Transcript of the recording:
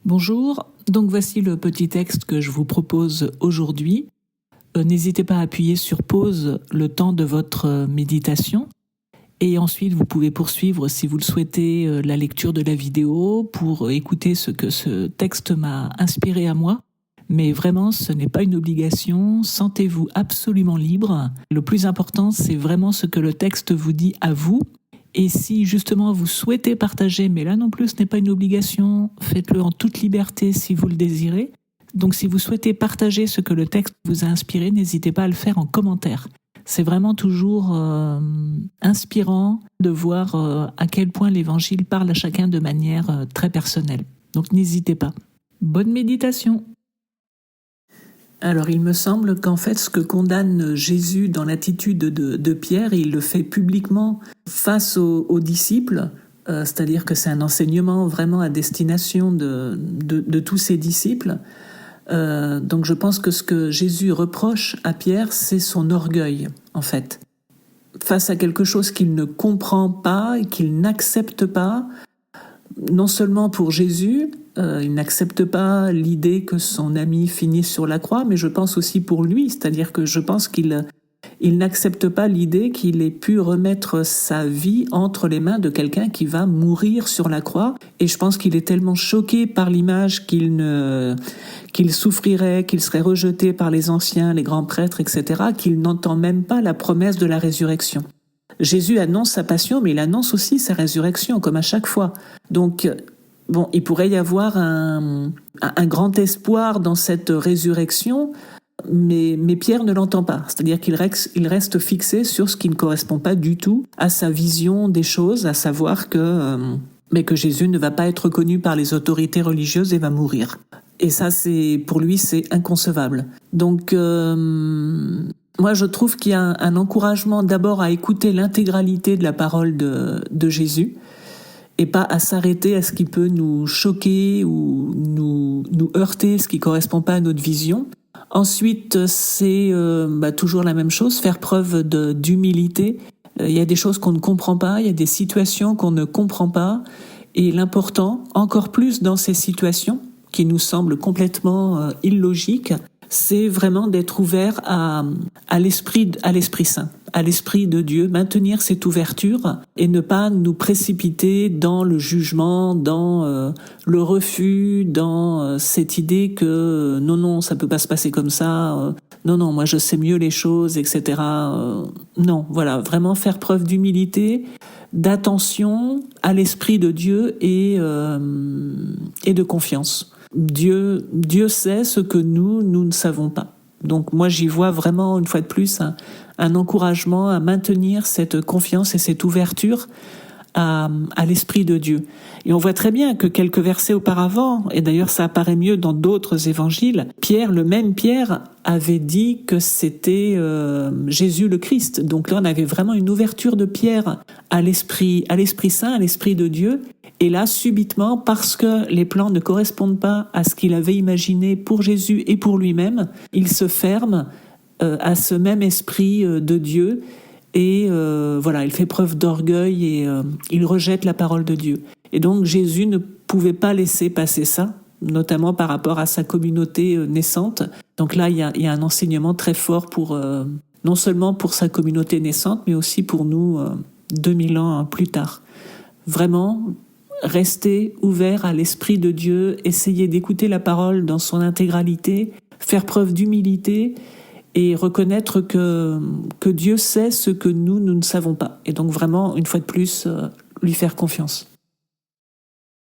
Bonjour, donc voici le petit texte que je vous propose aujourd'hui. N'hésitez pas à appuyer sur pause le temps de votre méditation et ensuite vous pouvez poursuivre si vous le souhaitez la lecture de la vidéo pour écouter ce que ce texte m'a inspiré à moi. Mais vraiment, ce n'est pas une obligation, sentez-vous absolument libre. Le plus important, c'est vraiment ce que le texte vous dit à vous. Et si justement vous souhaitez partager, mais là non plus ce n'est pas une obligation, faites-le en toute liberté si vous le désirez. Donc si vous souhaitez partager ce que le texte vous a inspiré, n'hésitez pas à le faire en commentaire. C'est vraiment toujours inspirant de voir à quel point l'Évangile parle à chacun de manière très personnelle. Donc n'hésitez pas. Bonne méditation! Alors il me semble qu'en fait ce que condamne Jésus dans l'attitude de Pierre, il le fait publiquement face aux disciples, c'est-à-dire que c'est un enseignement vraiment à destination de tous ses disciples. Donc je pense que ce que Jésus reproche à Pierre, c'est son orgueil en fait. Face à quelque chose qu'il ne comprend pas et qu'il n'accepte pas, non seulement pour Jésus, il n'accepte pas l'idée que son ami finisse sur la croix, mais je pense aussi pour lui, c'est-à-dire que je pense qu'il n'accepte pas l'idée qu'il ait pu remettre sa vie entre les mains de quelqu'un qui va mourir sur la croix, et je pense qu'il est tellement choqué par l'image qu'il souffrirait, qu'il serait rejeté par les anciens, les grands prêtres, etc., qu'il n'entend même pas la promesse de la résurrection. Jésus annonce sa passion, mais il annonce aussi sa résurrection, comme à chaque fois. Donc, bon, il pourrait y avoir un grand espoir dans cette résurrection, mais Pierre ne l'entend pas. C'est-à-dire qu'il reste fixé sur ce qui ne correspond pas du tout à sa vision des choses, à savoir que Jésus ne va pas être reconnu par les autorités religieuses et va mourir. Et ça, pour lui, c'est inconcevable. Donc, moi, je trouve qu'il y a un encouragement d'abord à écouter l'intégralité de la parole de Jésus et pas à s'arrêter à ce qui peut nous choquer ou nous heurter, ce qui ne correspond pas à notre vision. Ensuite, c'est toujours la même chose, faire preuve d'humilité. Il y a des choses qu'on ne comprend pas, il y a des situations qu'on ne comprend pas. Et l'important, encore plus dans ces situations qui nous semblent complètement illogiques, c'est vraiment d'être ouvert à l'Esprit Saint, à l'Esprit de Dieu, maintenir cette ouverture et ne pas nous précipiter dans le jugement, dans le refus, dans cette idée que non, ça peut pas se passer comme ça, non, moi je sais mieux les choses, etc. Non, voilà, vraiment faire preuve d'humilité, d'attention à l'Esprit de Dieu et de confiance. Dieu sait ce que nous ne savons pas. Donc moi j'y vois vraiment une fois de plus un encouragement à maintenir cette confiance et cette ouverture à l'Esprit de Dieu. Et on voit très bien que quelques versets auparavant, et d'ailleurs ça apparaît mieux dans d'autres évangiles, le même Pierre avait dit que c'était Jésus le Christ. Donc là on avait vraiment une ouverture de Pierre à l'Esprit Saint, à l'Esprit de Dieu. Et là, subitement, parce que les plans ne correspondent pas à ce qu'il avait imaginé pour Jésus et pour lui-même, il se ferme à ce même esprit de Dieu et il fait preuve d'orgueil et il rejette la parole de Dieu. Et donc Jésus ne pouvait pas laisser passer ça, notamment par rapport à sa communauté naissante. Donc là, il y a un enseignement très fort non seulement pour sa communauté naissante, mais aussi pour nous 2000 ans plus tard. Vraiment, rester ouvert à l'Esprit de Dieu, essayer d'écouter la parole dans son intégralité, faire preuve d'humilité et reconnaître que Dieu sait ce que nous ne savons pas. Et donc vraiment, une fois de plus, lui faire confiance.